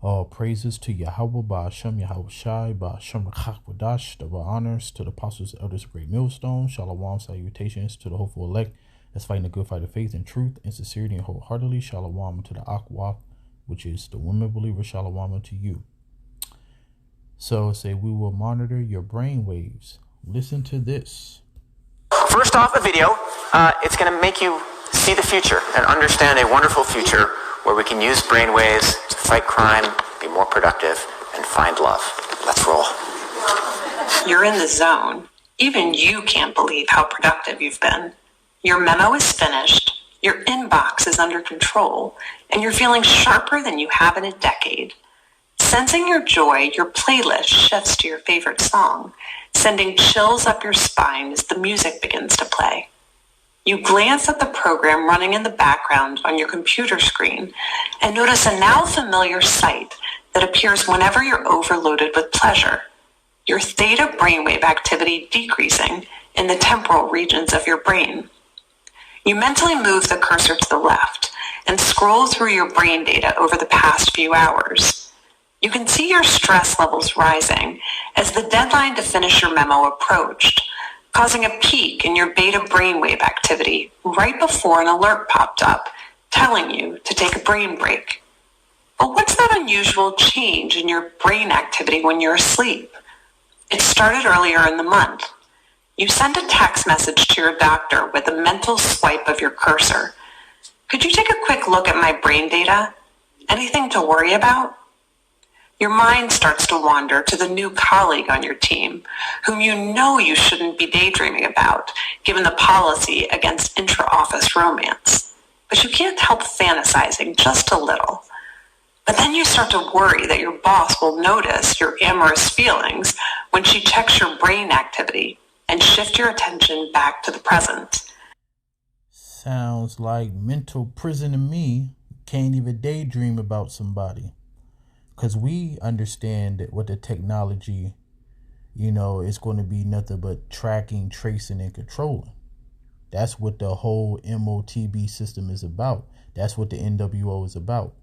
All praises to Yahweh, Ba'ashem, Yahweh Shai, Ba'ashem, Rachak, double honors to the apostles, elders of Great Millstone, Shalom, salutations to the hopeful elect that's fighting the good fight of faith and truth and sincerity and wholeheartedly, Shalom to the Akwaf, which is the women believer, Shalom to you. So say we will monitor your brain waves. Listen to this. First off, a video. It's going to make you see the future and understand a wonderful future where we can use brainwaves to fight crime, be more productive, and find love. Let's roll. You're in the zone. Even you can't believe how productive you've been. Your memo is finished, your inbox is under control, and you're feeling sharper than you have in a decade. Sensing your joy, your playlist shifts to your favorite song, sending chills up your spine as the music begins to play. You glance at the program running in the background on your computer screen and notice a now familiar sight that appears whenever you're overloaded with pleasure. Your theta brainwave activity decreasing in the temporal regions of your brain. You mentally move the cursor to the left and scroll through your brain data over the past few hours. You can see your stress levels rising as the deadline to finish your memo approached, causing a peak in your beta brainwave activity right before an alert popped up telling you to take a brain break. But what's that unusual change in your brain activity when you're asleep? It started earlier in the month. You send a text message to your doctor with a mental swipe of your cursor. Could you take a quick look at my brain data? Anything to worry about? Your mind starts to wander to the new colleague on your team, whom you know you shouldn't be daydreaming about, given the policy against intra-office romance. But you can't help fantasizing just a little. But then you start to worry that your boss will notice your amorous feelings when she checks your brain activity and shift your attention back to the present. Sounds like mental prison to me. Can't even daydream about somebody. Because we understand that what the technology, is going to be nothing but tracking, tracing, and controlling. That's what the whole MOTB system is about. That's what the NWO is about.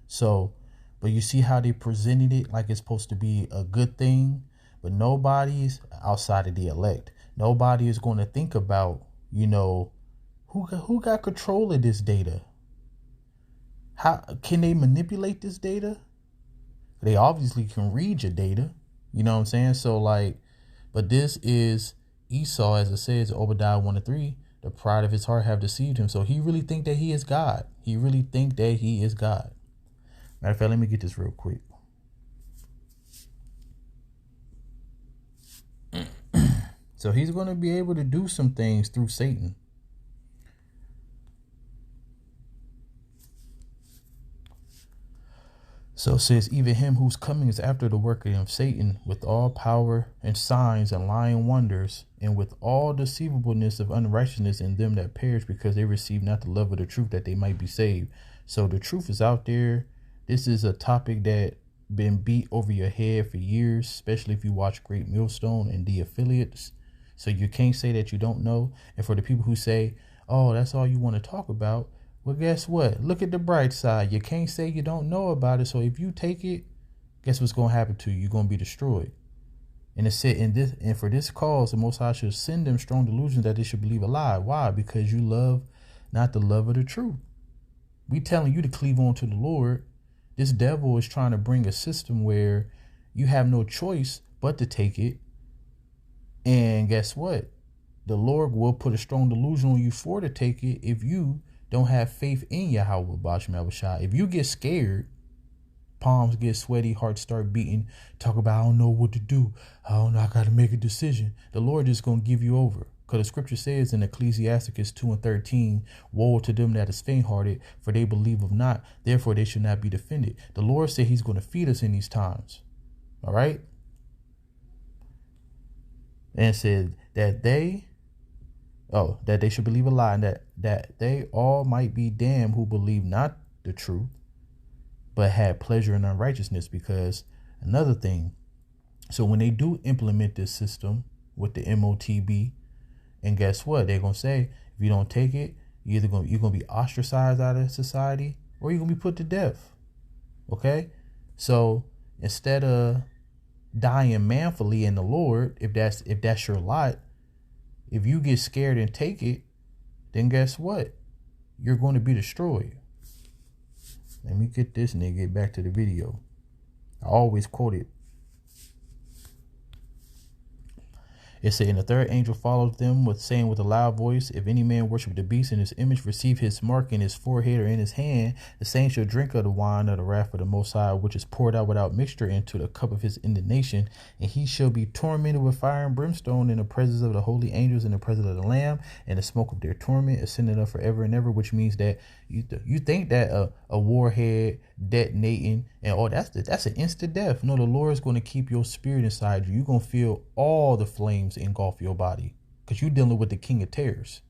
So, but you see how they presented it like it's supposed to be a good thing, but nobody's outside of the elect. Nobody is going to think about, who got control of this data? How can they manipulate this data? They obviously can read your data. You know what I'm saying? So but this is Esau, as it says, Obadiah 1-3, the pride of his heart have deceived him. So he really think that he is God. He really think that he is God. Matter of fact, let me get this real quick. So he's going to be able to do some things through Satan. So it says, even him whose coming is after the working of Satan, with all power and signs and lying wonders, and with all deceivableness of unrighteousness in them that perish, because they receive not the love of the truth, that they might be saved. So the truth is out there. This is a topic that been beat over your head for years, especially if you watch Great Millstone and the affiliates. So you can't say that you don't know. And for the people who say, oh, that's all you want to talk about, well, guess what? Look at the bright side. You can't say you don't know about it. So if you take it, guess what's going to happen to you? You're going to be destroyed. And it said, and for this cause, the Most High should send them strong delusions that they should believe a lie. Why? Because you love not the love of the truth. We telling you to cleave on to the Lord. This devil is trying to bring a system where you have no choice but to take it. And guess what? The Lord will put a strong delusion on you for to take it if you don't have faith in Yahweh, Ba'ashem Yahushua. If you get scared, palms get sweaty, hearts start beating, talk about, I don't know what to do. I don't know, I got to make a decision. The Lord is going to give you over. Because the scripture says in Ecclesiasticus 2:13, woe to them that is faint-hearted, for they believe of not, therefore they should not be defended. The Lord said he's going to feed us in these times. All right? And it said that they should believe a lie, and that they all might be damned who believe not the truth, but had pleasure in unrighteousness. Because another thing, so when they do implement this system with the MOTB, and guess what? They're going to say, if you don't take it, you're going to be ostracized out of society, or you're going to be put to death. Okay? So instead of dying manfully in the Lord, if that's your lot, if you get scared and take it, then guess what? You're going to be destroyed. Let me get this and then get back to the video. I always quote it. It said, and the third angel followed them saying with a loud voice, if any man worship the beast in his image, receive his mark in his forehead or in his hand, the same shall drink of the wine of the wrath of the Most High, which is poured out without mixture into the cup of his indignation. And he shall be tormented with fire and brimstone in the presence of the holy angels, in the presence of the Lamb, and the smoke of their torment ascended up forever and ever, which means that you think that a warhead detonating and that's an instant death. No, the Lord is going to keep your spirit inside you. You're going to feel all the flames engulf your body because you're dealing with the king of terrors.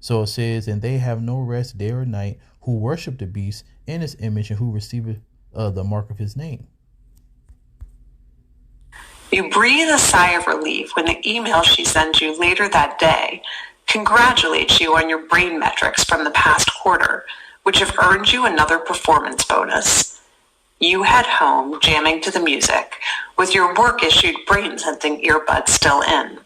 So it says, and they have no rest day or night who worship the beast in his image and who receive the mark of his name. You breathe a sigh of relief when the email she sends you later that day congratulates you on your brain metrics from the past quarter, which have earned you another performance bonus. You head home jamming to the music with your work-issued brain-sensing earbuds still in.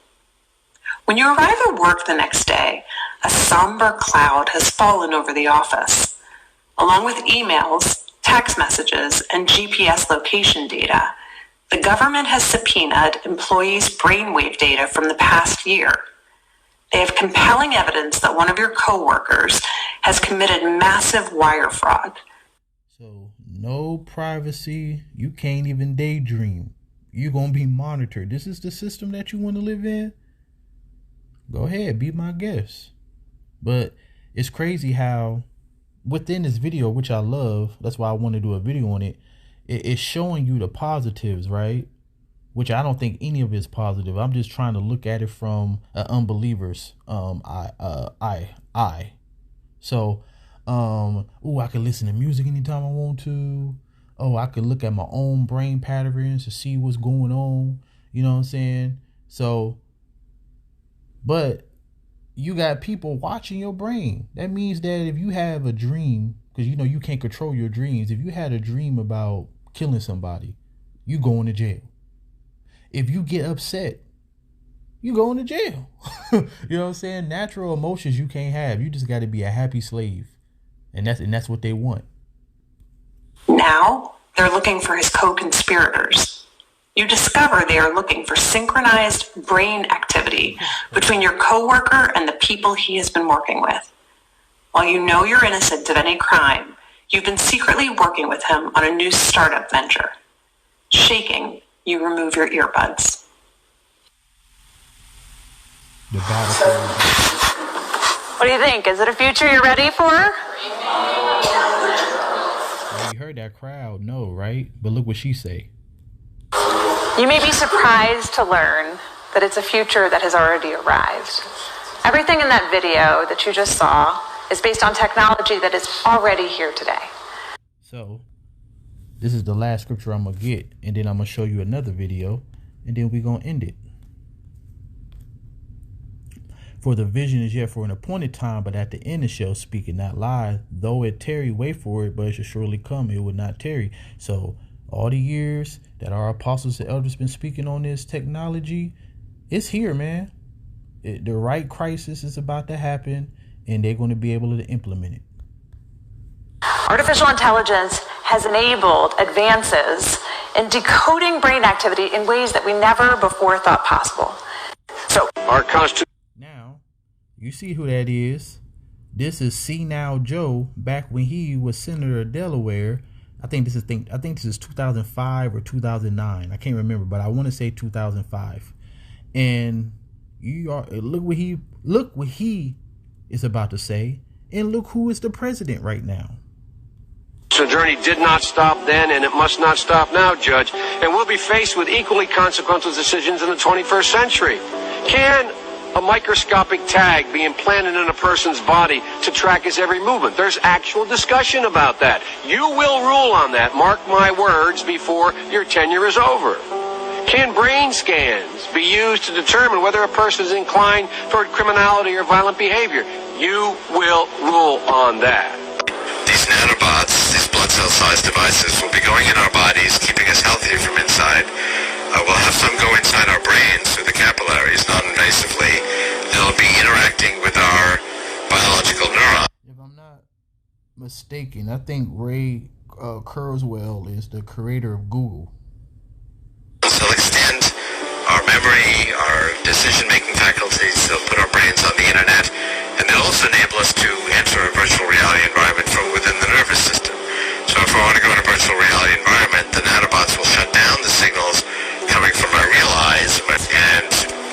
When you arrive at work the next day, a somber cloud has fallen over the office. Along with emails, text messages, and GPS location data, the government has subpoenaed employees' brainwave data from the past year. They have compelling evidence that one of your coworkers has committed massive wire fraud. So no privacy. You can't even daydream. You're going to be monitored. This is the system that you want to live in? Go ahead, be my guest. But it's crazy how within this video, which I love, that's why I want to do a video on it, it's showing you the positives, right? Which I don't think any of it is positive. I'm just trying to look at it from an unbeliever's eye. So, I can listen to music anytime I want to. Oh, I can look at my own brain patterns to see what's going on. You know what I'm saying? So, but you got people watching your brain. That means that if you have a dream, because you know you can't control your dreams. If you had a dream about killing somebody, you going to jail. If you get upset, you going to jail. You know what I'm saying? Natural emotions you can't have. You just got to be a happy slave. And that's what they want. Now they're looking for his co-conspirators. You discover they are looking for synchronized brain activity between your coworker and the people he has been working with. While you know you're innocent of any crime, you've been secretly working with him on a new startup venture. Shaking, you remove your earbuds. What do you think? Is it a future you're ready for? You heard that crowd, no, right? But look what she say. You may be surprised to learn that it's a future that has already arrived. Everything in that video that you just saw is based on technology that is already here today. So this is the last scripture I'm going to get, and then I'm going to show you another video, and then we're going to end it. For the vision is yet for an appointed time, but at the end it shall speak and not lie. Though it tarry, wait for it, but it shall surely come. It will not tarry. So all the years that our apostles and elders been speaking on this technology, it's here, man. The right crisis is about to happen, and they're going to be able to implement it. Artificial intelligence has enabled advances in decoding brain activity in ways that we never before thought possible. So our Constitution. Now, you see who that is. This is See Now Joe back when he was Senator of Delaware. I think this is 2005 or 2009. I can't remember, but I want to say 2005. And look what he is about to say, and look who is the president right now. The journey did not stop then, and it must not stop now, Judge. And we'll be faced with equally consequential decisions in the 21st century. Can a microscopic tag be implanted in a person's body to track his every movement? There's actual discussion about that. You will rule on that, mark my words, before your tenure is over. Can brain scans be used to determine whether a person is inclined toward criminality or violent behavior? You will rule on that. These nanobots, these blood cell-sized devices, will be going in our body properties, keeping us healthy from inside. We'll have some go inside our brains through the capillaries, non-invasively. They'll be interacting with our biological neurons. If I'm not mistaken, I think Ray Kurzweil is the creator of Google. They'll extend our memory, our decision-making faculties. They'll put our brains on the internet, and they'll also enable us to enter a virtual reality environment from within the nervous system. So if I want to go in a virtual reality environment, the nanobots will shut down the signals coming from my real eyes and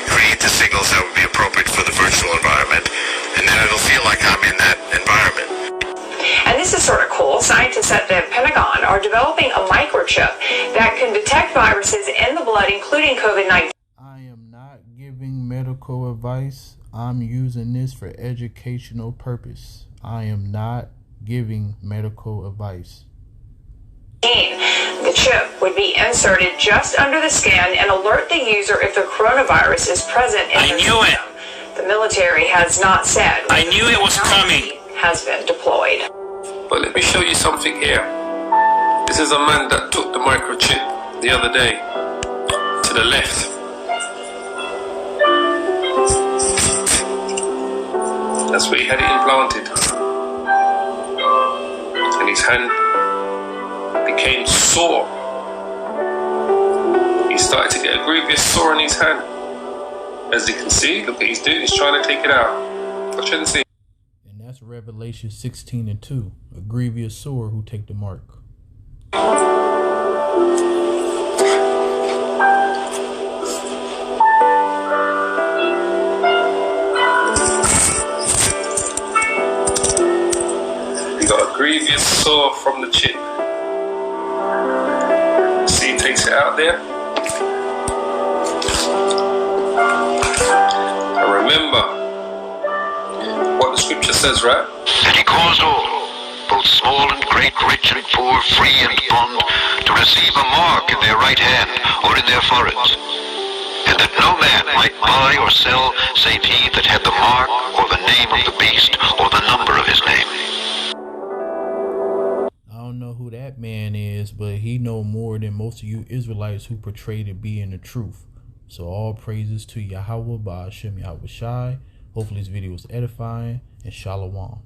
create the signals that would be appropriate for the virtual environment, and then it'll feel like I'm in that environment. And this is sort of cool. Scientists at the Pentagon are developing a microchip that can detect viruses in the blood, including COVID-19. I am not giving medical advice. I'm using this for educational purpose. I am not giving medical advice. The chip would be inserted just under the skin and alert the user if the coronavirus is present in the system. The military has not said. I knew it was coming. Has been deployed. But let me show you something here. This is a man that took the microchip the other day to the left. That's where he had it implanted. And his hand became sore. He started to get a grievous sore in his hand. As you can see, look what he's doing. He's trying to take it out. Watch and see. And that's Revelation 16:2. A grievous sore who take the mark. He got a grievous sore from the chip. See, he takes it out there. And remember what the scripture says, right? And he caused all, both small and great, rich and poor, free and bond, to receive a mark in their right hand or in their foreheads, and that no man might buy or sell save he that had the mark or the name of the beast or the number of his name. I don't know who that man is, but he know more than most of you Israelites who portray to be in the truth. So all praises to Yahweh Ba'ashem Yahweh Shai. Hopefully this video was edifying, and Shalom.